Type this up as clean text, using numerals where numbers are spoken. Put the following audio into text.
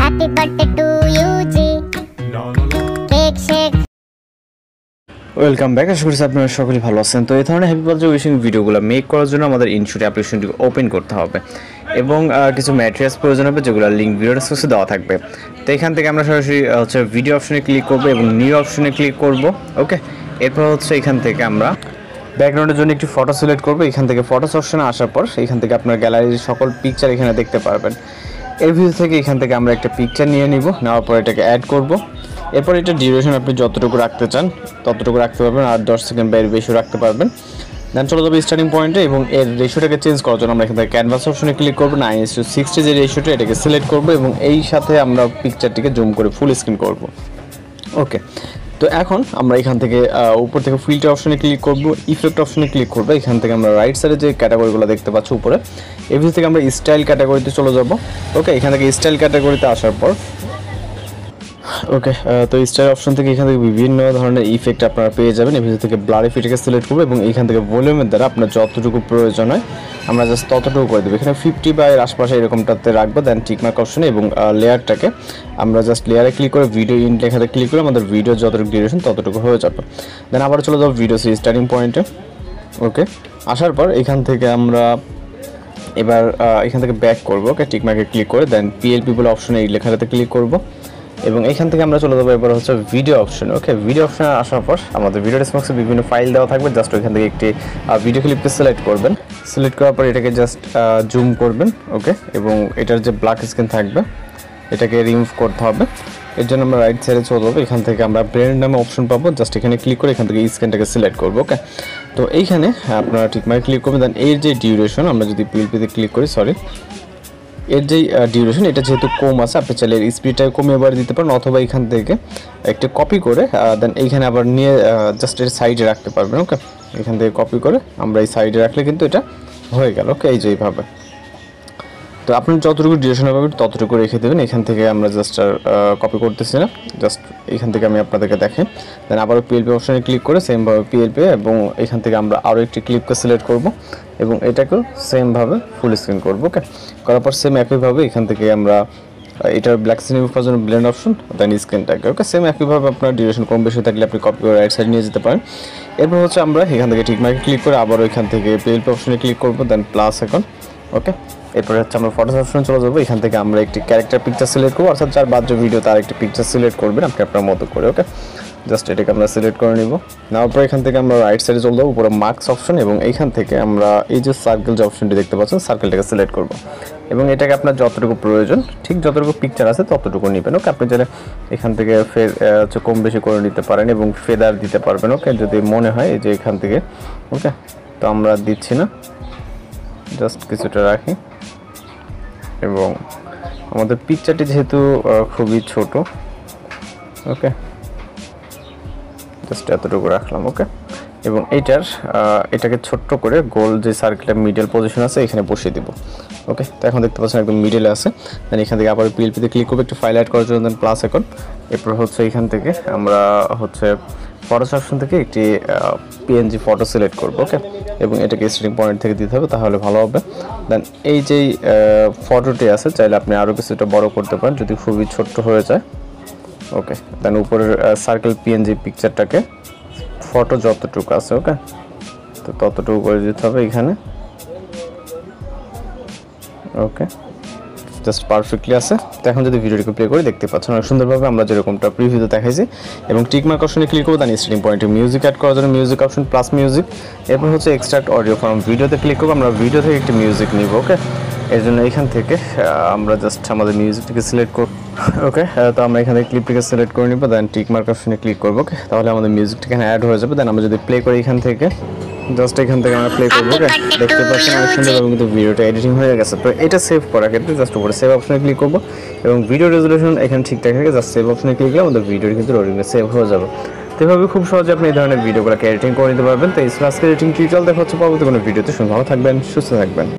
Happy birthday to you, G. Cake shake. Welcome back. আশা করি আপনারা সকলেই ভালো আছেন। তো এই ধরনের হ্যাপি বার্থডে উইশিং ভিডিওগুলো মেক করার জন্য আমাদের ইনশুট অ্যাপ্লিকেশনটি ওপেন করতে হবে এবং কিছু ম্যাটেরিয়ালস প্রয়োজন হবে যেগুলো লিঙ্ক ভিডিও ডেসক্রিপশনে দেওয়া থাকবে। তো এখান থেকে আমরা সরাসরি ভিডিও অপশনে ক্লিক করব এবং নিউ অপশনে ক্লিক করব। ওকে, এরপর এখান থেকে আমরা ব্যাকগ্রাউন্ডের জন্য একটি ফটো সিলেক্ট করব। এখান থেকে ফটোস অপশনে আসার পর এখান থেকে আপনার গ্যালারির সকল পিকচার এখানে দেখতে পারবেন। এর ভিতর থেকে এখান থেকে আমরা একটা পিকচার নিয়ে নিব, নেওয়ার পর এটাকে অ্যাড করব। এরপর এটা ডিউরেশন আপনি যতটুকু রাখতে চান ততটুকু রাখতে পারবেন, আর 10 সেকেন্ড বাইরে বেশি রাখতে পারবেন। দেন চলে যাবে স্টার্টিং পয়েন্টে এবং এর রেশিওটাকে চেঞ্জ করার জন্য আমরা এখান থেকে ক্যানভাস অপশনে ক্লিক করব। 9:60 যে রেশিওটা এটাকে সিলেক্ট করব এবং এই সাথে আমরা পিকচারটিকে জুম করে ফুল স্ক্রিন করব। ওকে, তো এখন আমরা এখান থেকে উপর থেকে ফিল্টার অপশনে ক্লিক করব, ইফেক্ট অপশনে ক্লিক করব। এখান থেকে আমরা রাইট সাইডে যে ক্যাটাগরিগুলো দেখতে পাচ্ছি উপরে, এর ভিতর থেকে আমরা স্টাইল ক্যাটাগরিতে চলে যাব। ওকে, এখান থেকে স্টাইল ক্যাটাগরিতে আসার পর তো স্টাইল অপশন থেকে এখান থেকে বিভিন্ন ধরনের ইফেক্ট আপনারা পেয়ে যাবেন। এর ভিতর থেকে ব্লার ইফেক্টকে সিলেক্ট করব এবং এখান থেকে ভলিউমের দ্বারা আপনার যতটুকু প্রয়োজন হয় আমরা জাস্ট ততটুকু করে দেবো। এখানে 50 বা এর আশপাশে এরকমটাতে রাখবো। দেন টিকমার্ক অপশনে এবং লেয়ারটাকে আমরা জাস্ট লেয়ারে ক্লিক করে ভিডিও ইন লেখাতে ক্লিক করে আমাদের ভিডিও যতটুকু ডিউরেশন ততটুকু হয়ে যাবে। দেন আবার চলে যাবো ভিডিও স্টার্টিং পয়েন্টে। ওকে, আসার পর এখান থেকে আমরা এবার এখান থেকে ব্যাক করবো। ওকে, টিকমার্কে ক্লিক করে দেন পিএলপি বলে অপশনে এই লেখাটাতে ক্লিক করব এবং এখান থেকে আমরা চলে যাবো এবার ভিডিও অপশন। ওকে, ভিডিও অপশনে আসার পর আমাদের ভিডিও ডেসক্রিপশনে বিভিন্ন ফাইল দেওয়া থাকবে। জাস্ট ওইখান থেকে একটি ভিডিও ক্লিপকে সিলেক্ট করবেন। সিলেক্ট করার পর এটাকে জাস্ট জুম করবেন। ওকে, এবং এটার যে ব্ল্যাক স্ক্রিন থাকবে এটাকে রিমুভ করতে হবে। এর জন্য আমরা রাইট সাইডে চলে যাবো। এখান থেকে আমরা ব্রেন্ড নামে অপশন পাবো। জাস্ট এখানে ক্লিক করে এখান থেকে স্ক্রিনটাকে সিলেক্ট করবো। ওকে, তো এইখানে আপনারা ঠিকমতো ক্লিক করবেন। দেন এর যে ডিউরেশন আমরা যদি পিএলপিতে ক্লিক করি, এর যে ডিউরেশন এটা যেহেতু কম আছে, আপনি চাইলে এর স্পিডটা কমিয়ে বাড়িয়ে দিতে পারেন, অথবা এখান থেকে একটা কপি করে দেন এইখানে আবার নিয়ে জাস্ট এর সাইডে রাখতে পারবেন। ওকে, এখান থেকে কপি করে আমরা এই সাইডে রাখলে কিন্তু এটা হয়ে গেল। ওকে, এই যে এইভাবে। তো আপনি যতটুকু ডিউরেশন হবে ততটুকু রেখে দেবেন। এখান থেকে আমরা জাস্ট কপি করতেছি না, জাস্ট এখান থেকে আমি আপনাদেরকে দেখাই। দেন আবারও পিএলপি অপশনে ক্লিক করে সেমভাবে পিএলপি এবং এখান থেকে আমরা আরও একটি ক্লিপকে সিলেক্ট করব এবং এটাকেও সেমভাবে ফুল স্ক্রিন করব। ওকে, করার পর সেম একইভাবে এখান থেকে আমরা এটার ব্ল্যাক স্ক্রিন করার জন্য ব্লেন্ড অপশন, দেন স্ক্রিনটাকে। ওকে, সেম একইভাবে আপনার ডিউরেশন কম বেশি থাকলে আপনি কপি করে রাইট সাইড নিয়ে যেতে পারেন। এরপর আমরা এখান থেকে টিকমার্কে ক্লিক করে আবারও এখান থেকে পিএলপি অপশনে ক্লিক করব, দেন প্লাস এখন। ওকে, এরপরে আমরা ফটোস অপশনে চলে যাবো। এখান থেকে আমরা একটি ক্যারেক্টার পিকচার সিলেক্ট করবো, অর্থাৎ যার বাদ্য ভিডিও তার একটি পিকচার সিলেক্ট করবেন আপনি আপনার মতো করে। ওকে, জাস্ট এটাকে আমরা সিলেক্ট করে নিব। নেওয়ার পর এখান থেকে আমরা রাইট সাইডে চলে যাবো, উপরে মার্কস অপশন এবং এইখান থেকে আমরা এই যে সার্কেল যে অপশনটি দেখতে পাচ্ছেন সার্কেলটাকে সিলেক্ট করব এবং এটাকে আপনার যতটুকু প্রয়োজন ঠিক যতটুকু পিকচার আছে ততটুকু নেবেন। ওকে, আপনি চাইলে এখান থেকে কম বেশি করে নিতে পারেন এবং ফেদার দিতে পারবেন। ওকে, যদি মনে হয় এই যে এখান থেকে। ওকে, তো আমরা দিচ্ছি না, জাস্ট কিছুটা রাখি এবং আমাদের পিকচারটি যেহেতু খুবই ছোট, ওকে, জাস্ট এতটুকু রাখলাম। ওকে, এবং এটাকে ছোট্ট করে গোল যে সার্কেলের মিডল পজিশন আছে এখানে বসিয়ে দিব। ওকে, তো এখন দেখতে পাচ্ছেন একদম মিডলে আছে। দেন এখান থেকে আবার পিএলপিতে ক্লিক করবো একটু ফাইল অ্যাড করার জন্য, দেন প্লাস এখন। এরপর এখান থেকে আমরা ফটোস অপশন থেকে একটি পিএনজি ফটো সিলেক্ট করবো। ওকে, এবং এটাকে স্টার্টিং পয়েন্ট থেকে দিতে হবে, তাহলে ভালো হবে। দেন এই যেই ফটোটি আছে চাইলে আপনি আরও কিছুটা বড় করতে পারেন যদি খুবই ছোট্ট হয়ে যায়। ওকে, দেন উপরের সার্কেল পিএনজি পিকচারটাকে ফটো যতটুকু আছে, ওকে, তো ততটুকু করে দিতে হবে এখানে। ওকে, জাস্ট পারফেক্টলি আছে। তো এখন যদি ভিডিওটিকে প্লে করে দেখতে পাচ্ছেন অনেক সুন্দরভাবে আমরা যেরকমটা প্রিভিউতে দেখাইছি। এবং টিকমার্ক অপশনে ক্লিক করবো, দেন স্টার্টিং পয়েন্টে মিউজিক অ্যাড করার জন্য মিউজিক অপশন প্লাস মিউজিক। এরপর এক্সট্রাক্ট অডিও ফ্রম ভিডিওতে ক্লিক করবো, আমরা ভিডিও থেকে একটি মিউজিক নিব। ওকে, এর জন্য এখান থেকে আমরা জাস্ট আমাদের মিউজিকটিকে সিলেক্ট করব। ওকে, তো আমরা এখানে ক্লিপটিকে সিলেক্ট করে নিব, দেন টিকমার্ক অপশনে ক্লিক করবো। ওকে, তাহলে আমাদের মিউজিকটি এখানে অ্যাড হয়ে যাবে। দেন আমরা যদি প্লে করি এখান থেকে জাস্ট এখান থেকে আমরা প্লে করবো। ওকে, দেখতে পাচ্ছেন অনেক সুন্দরভাবে কিন্তু ভিডিওটা এডিটিং হয়ে গেছে। তো এটা সেভ করার ক্ষেত্রে জাস্ট উপরে সেভ অপশনে ক্লিক করবো এবং ভিডিও রেজলিউশন এখানে ঠিকঠাক থাকে, জাস্ট সেভ অপশনে ক্লিক করলে আমাদের ভিডিওটি কিন্তু রোলিংয়ে সেভ হয়ে যাবে। তো এভাবে খুব সহজে আপনি এই ধরনের ভিডিওগুলোকে এডিটিং করে নিতে পারবেন। তো এই আজকের এডিটিং টিউটোরিয়াল দেখা হচ্ছে পরবর্তী কোনো ভিডিওতে। ভালো থাকবেন, সুস্থ থাকবেন।